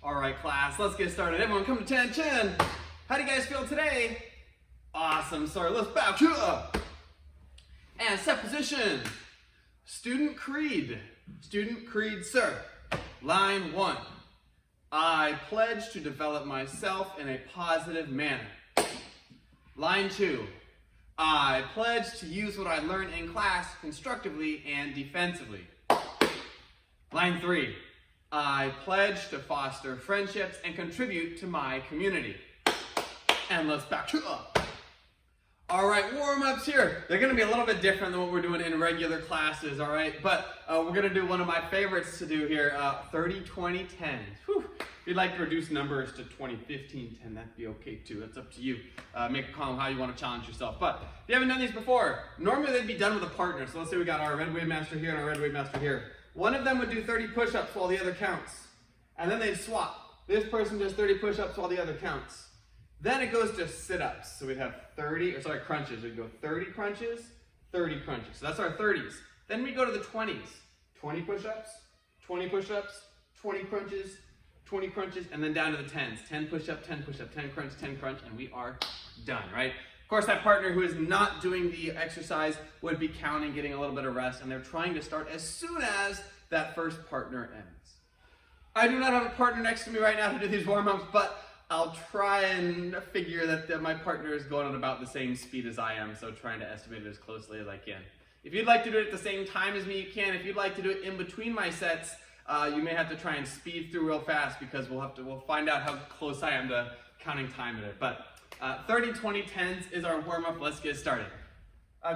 All right, class, let's get started. Everyone come to attention. How do you guys feel today? Awesome, sorry, let's back up. And set position. Student creed. Student creed, sir. Line 1. I pledge to develop myself in a positive manner. Line 2. I pledge to use what I learn in class constructively and defensively. Line 3. I pledge to foster friendships and contribute to my community. And let's back up. All right, warm-ups here. They're gonna be a little bit different than what we're doing in regular classes, all right? But we're gonna do one of my favorites to do here, 30, 20, 10. Whew. If you'd like to reduce numbers to 20, 15, 10, that'd be okay too. That's up to you. Make a call on how you wanna challenge yourself. But if you haven't done these before, normally they'd be done with a partner. So let's say we got our red wave master here and our red wave master here. One of them would do 30 push-ups while the other counts. And then they'd swap. This person does 30 push-ups while the other counts. Then it goes to sit-ups. So we'd have crunches. We'd go 30 crunches, 30 crunches. So that's our 30s. Then we go to the 20s. 20 push-ups, 20 push-ups, 20 crunches, 20 crunches, and then down to the 10s. 10 push-up, 10 push-up, 10 crunch, 10 crunch, and we are done, right? Of course, that partner who is not doing the exercise would be counting, getting a little bit of rest, and they're trying to start as soon as that first partner ends. I do not have a partner next to me right now to do these warm-ups, but I'll try and figure that my partner is going at about the same speed as I am, so trying to estimate it as closely as I can. If you'd like to do it at the same time as me, you can. If you'd like to do it in between my sets, you may have to try and speed through real fast because we'll find out how close I am to counting time in it. But 30, 20, 10s is our warm-up. Let's get started.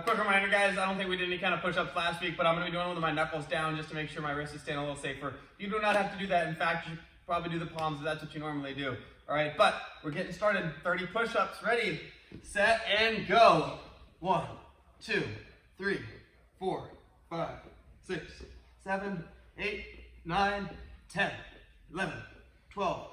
Quick reminder, guys, I don't think we did any kind of push-ups last week, but I'm going to be doing it with my knuckles down just to make sure my wrist is staying a little safer. You do not have to do that. In fact, you should probably do the palms if that's what you normally do. All right, but we're getting started. 30 push-ups. Ready, set, and go. 1, 2, 3, 4, 5, 6, 7, 8, 9, 10, 11, 12,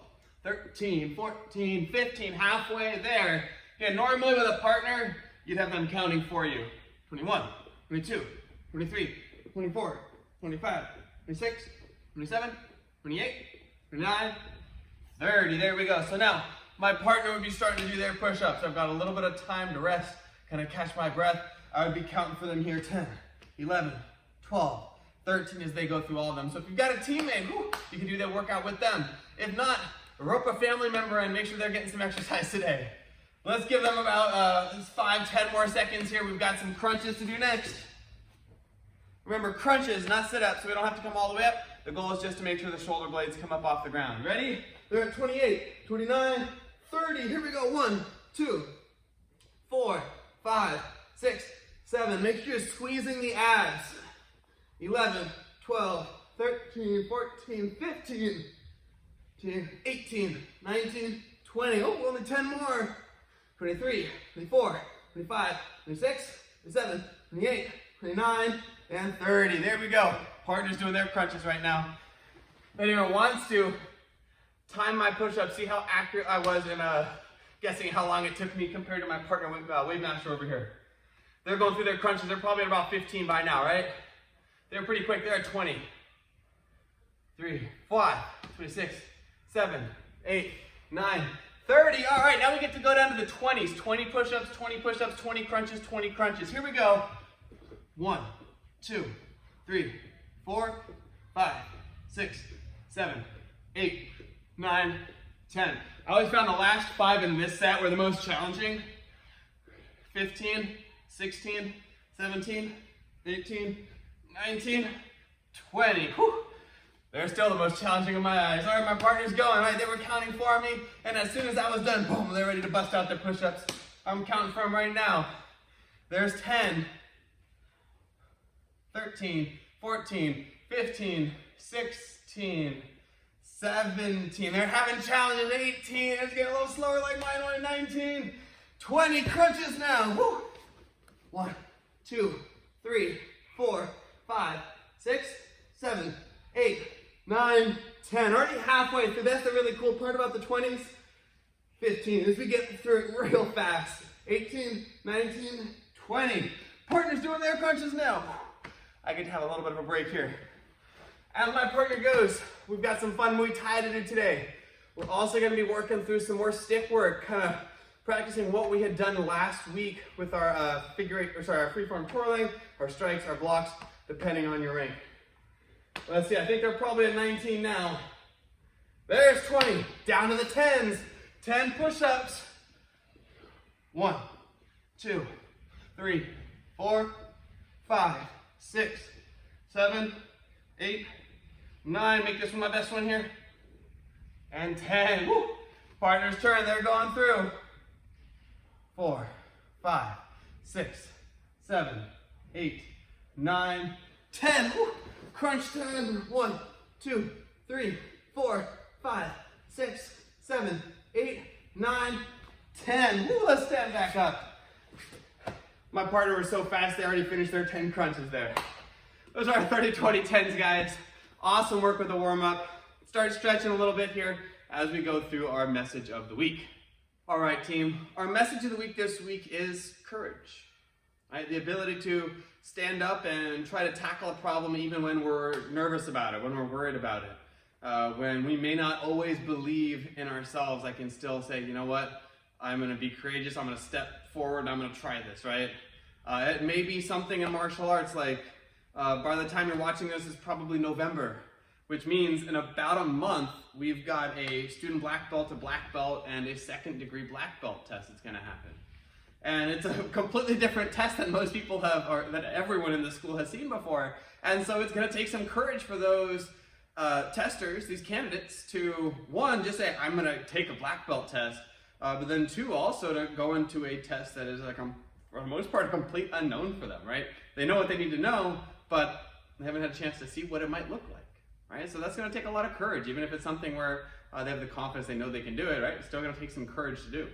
13, 14, 15, halfway there. Okay, normally with a partner, you'd have them counting for you. 21, 22, 23, 24, 25, 26, 27, 28, 29, 30. There we go. So now my partner would be starting to do their push-ups. I've got a little bit of time to rest, kind of catch my breath. I would be counting for them here 10, 11, 12, 13 as they go through all of them. So if you've got a teammate, you can do that workout with them. If not, rope a family member and make sure they're getting some exercise today. Let's give them about 5, 10 more seconds here. We've got some crunches to do next. Remember, crunches, not sit-ups, so we don't have to come all the way up. The goal is just to make sure the shoulder blades come up off the ground. Ready? They're at 28, 29, 30. Here we go. 1, 2, 4, 5, 6, 7. Make sure you're squeezing the abs. 11, 12, 13, 14, 15, 18, 19, 20. Oh, only 10 more. 23, 24, 25, 26, 27, 28, 29, and 30. There we go. Partner's doing their crunches right now. If anyone wants to time my push-up, see how accurate I was in guessing how long it took me compared to my partner Wave Master over here. They're going through their crunches. They're probably at about 15 by now, right? They're pretty quick. They're at 20. 3, 5, 26, 7, 8, 9, 30. All right, now we get to go down to the 20s. 20 push-ups, 20 push-ups, 20 crunches, 20 crunches. Here we go. 1, 2, 3, 4, 5, 6, 7, 8, 9, 10. I always found the last 5 in this set were the most challenging. 15, 16, 17, 18, 19, 20. Whew. They're still the most challenging in my eyes. All right, my partner's going, right? They were counting for me, and as soon as I was done, boom, they're ready to bust out their push-ups. I'm counting for them right now. There's 10, 13, 14, 15, 16, 17. They're having challenges. 18. It's getting a little slower like mine went. 19. 20 crunches now. Woo. 1, 2, 3, 4, 5, 6, 7, 8, 9, 10. Already halfway through. That's the really cool part about the 20s. 15. As we get through it real fast. 18, 19, 20. Partner's doing their crunches now. I get to have a little bit of a break here. As my partner goes, we've got some fun Muay Thai to do today. We're also going to be working through some more stick work, kind of practicing what we had done last week with our our freeform twirling, our strikes, our blocks, depending on your rank. Let's see, I think they're probably at 19 now. There's 20, down to the 10s. 10 push-ups. 1, 2, 3, 4, 5, 6, 7, 8, 9. Make this one my best one here. And 10. Woo. Partner's turn, they're going through. 4, 5, 6, 7, 8, 9, 10. Woo. Crunch time. 1, 2, 3, 4, 5, 6, 7, 8, 9, 10. Woo, let's stand back up. My partner was so fast, they already finished their 10 crunches there. Those are our 30, 20, 10s, guys. Awesome work with the warm-up. Start stretching a little bit here as we go through our message of the week. All right, team. Our message of the week this week is courage. Right? The ability to stand up and try to tackle a problem even when we're nervous about it, when we're worried about it. When we may not always believe in ourselves, I can still say, you know what? I'm going to be courageous. I'm going to step forward and I'm going to try this, right? It may be something in martial arts like by the time you're watching this, it's probably November, which means in about a month, we've got a student black belt to black belt and a second-degree black belt test that's going to happen. And it's a completely different test than most people have, or that everyone in the school has seen before. And so it's going to take some courage for those testers, these candidates, to, one, just say, I'm going to take a black belt test, but then two, also to go into a test that is, like, for the most part, a complete unknown for them, right? They know what they need to know, but they haven't had a chance to see what it might look like, right? So that's going to take a lot of courage, even if it's something where they have the confidence, they know they can do it, right? It's still going to take some courage to do.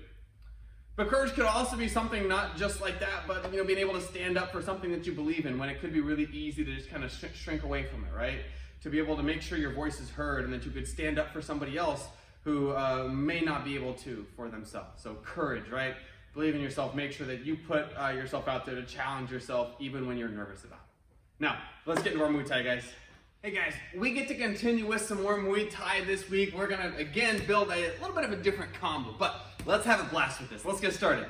But courage could also be something not just like that, but being able to stand up for something that you believe in when it could be really easy to just kind of shrink away from it, right? To be able to make sure your voice is heard and that you could stand up for somebody else who may not be able to for themselves. So courage, right? Believe in yourself. Make sure that you put yourself out there to challenge yourself even when you're nervous about it. Now, let's get into our Muay Thai, guys. Hey guys, we get to continue with some more Muay Thai this week. We're gonna, again, build a little bit of a different combo, but let's have a blast with this. Let's get started.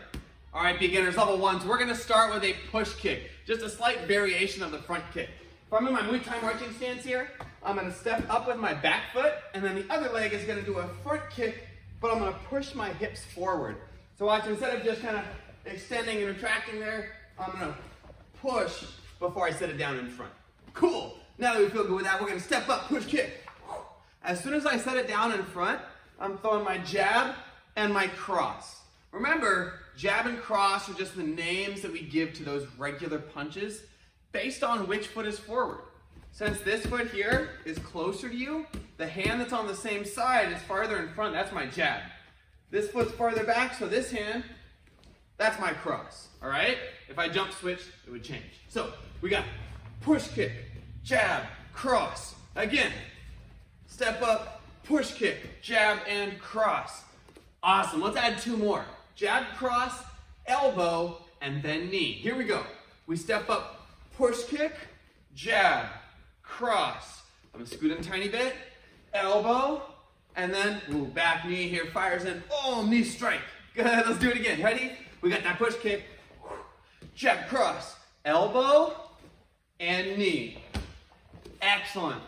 All right, beginners, level 1. So we're gonna start with a push kick, just a slight variation of the front kick. If I'm in my Muay Thai marching stance here, I'm gonna step up with my back foot, and then the other leg is gonna do a front kick, but I'm gonna push my hips forward. So watch, instead of just kind of extending and retracting there, I'm gonna push before I set it down in front. Cool. Now that we feel good with that, we're going to step up, push, kick. As soon as I set it down in front, I'm throwing my jab and my cross. Remember, jab and cross are just the names that we give to those regular punches based on which foot is forward. Since this foot here is closer to you, the hand that's on the same side is farther in front. That's my jab. This foot's farther back, so this hand, that's my cross. All right? If I jump switch, it would change. So we got push, kick, jab, cross. Again, step up, push kick, jab, and cross. Awesome. Let's add 2 more. Jab, cross, elbow, and then knee. Here we go. We step up, push kick, jab, cross. I'm going to scoot in a tiny bit, elbow, and then back knee here, fires in. Oh, knee strike. Good. Let's do it again. Ready? We got that push kick, jab, cross, elbow, and knee. Excellent.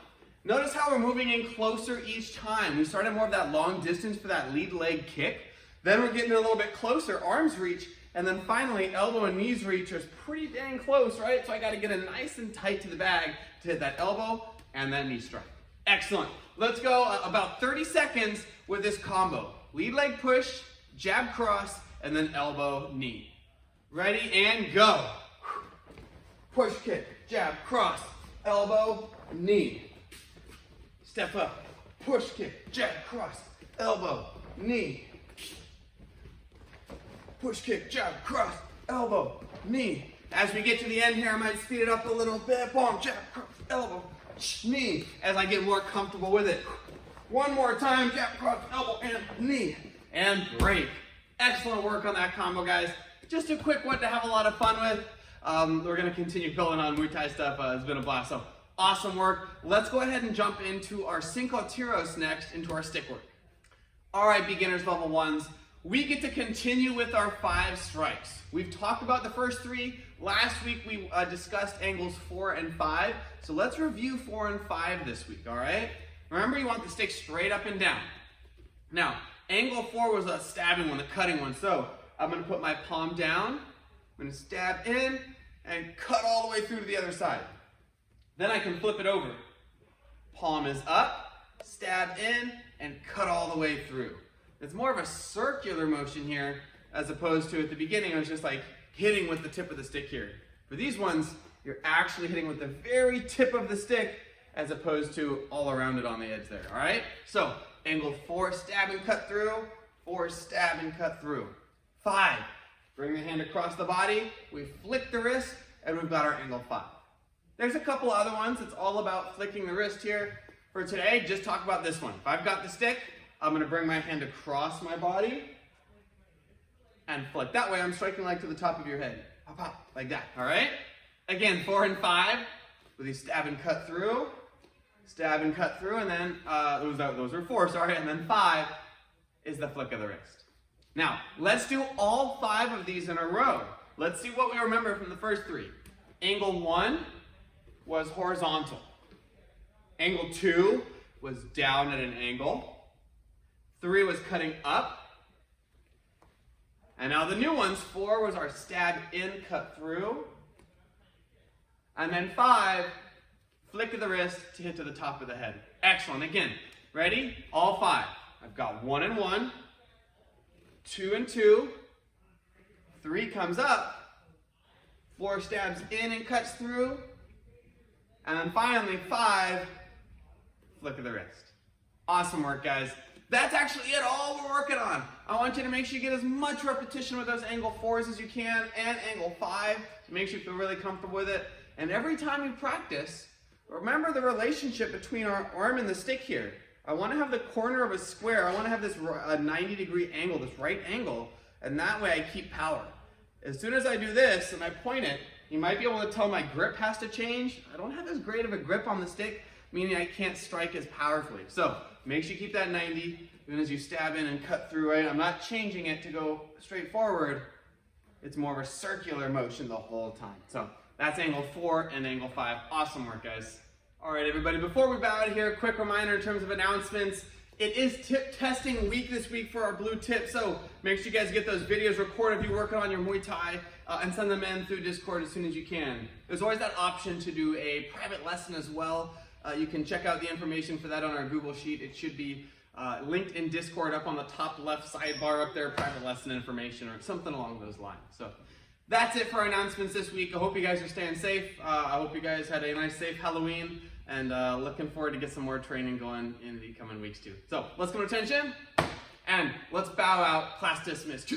Notice how we're moving in closer each time. We started more of that long distance for that lead leg kick. Then we're getting a little bit closer, arms reach, and then finally elbow and knees reach is pretty dang close, right? So I got to get it nice and tight to the bag to hit that elbow and then knee strike. Excellent. Let's go about 30 seconds with this combo. Lead leg push, jab cross, and then elbow knee. Ready and go. Push kick, jab cross, elbow, knee. Step up, push kick, jab, cross, elbow, knee. Push kick, jab, cross, elbow, knee. As we get to the end here, I might speed it up a little bit. Boom, jab, cross, elbow, knee. As I get more comfortable with it. One more time, jab, cross, elbow, and knee. And break. Excellent work on that combo, guys. Just a quick one to have a lot of fun with. We're going to continue building on Muay Thai stuff. It's been a blast. So awesome work. Let's go ahead and jump into our cinco tiros next, into our stick work. All right, beginners level 1s, we get to continue with our 5 strikes. We've talked about the first 3. Last week we discussed angles 4 and 5. So let's review 4 and 5 this week, all right? Remember, you want the stick straight up and down. Now, angle 4 was a stabbing one, the cutting one. So I'm going to put my palm down, I'm going to stab in, and cut all the way through to the other side. Then I can flip it over. Palm is up, stab in, and cut all the way through. It's more of a circular motion here, as opposed to at the beginning, it was just like hitting with the tip of the stick here. For these ones, you're actually hitting with the very tip of the stick, as opposed to all around it on the edge there, all right? So, angle 4, stab and cut through, 4, stab and cut through. 5, bring the hand across the body, we flick the wrist, and we've got our angle 5. There's a couple other ones, it's all about flicking the wrist here. For today, just talk about this one. If I've got the stick, I'm gonna bring my hand across my body and flick. That way I'm striking like to the top of your head. Pop, pop, like that, all right? Again, 4 and 5, with these stab and cut through, and then, those are 4, sorry, and then 5 is the flick of the wrist. Now, let's do all 5 of these in a row. Let's see what we remember from the first 3. Angle 1 was horizontal. Angle 2 was down at an angle. 3 was cutting up. And now the new ones, 4 was our stab in, cut through. And then 5, flick of the wrist to hit to the top of the head. Excellent. Again, ready? All 5. I've got 1 and 1, 2 and 2, 3 comes up, 4 stabs in and cuts through, and then finally 5, flick of the wrist. Awesome work, guys. That's actually it, all we're working on. I want you to make sure you get as much repetition with those angle 4s as you can and angle 5 to make sure you feel really comfortable with it. And every time you practice, remember the relationship between our arm and the stick here. I want to have the corner of a square. I want to have this 90-degree angle, this right angle, and that way I keep power. As soon as I do this and I point it, you might be able to tell my grip has to change. I don't have as great of a grip on the stick, meaning I can't strike as powerfully. So make sure you keep that 90, even as you stab in and cut through, right? I'm not changing it to go straight forward. It's more of a circular motion the whole time. So that's angle 4 and angle 5. Awesome work, guys. All right, everybody, before we bow out of here, a quick reminder in terms of announcements. It is tip testing week this week for our blue tip, so make sure you guys get those videos recorded if you're working on your Muay Thai and send them in through Discord as soon as you can. There's always that option to do a private lesson as well. You can check out the information for that on our Google Sheet. It should be linked in Discord up on the top left sidebar up there, private lesson information or something along those lines. So that's it for our announcements this week. I hope you guys are staying safe. I hope you guys had a nice, safe Halloween, and looking forward to get some more training going in the coming weeks too. So let's go to attention, and let's bow out. Class dismissed.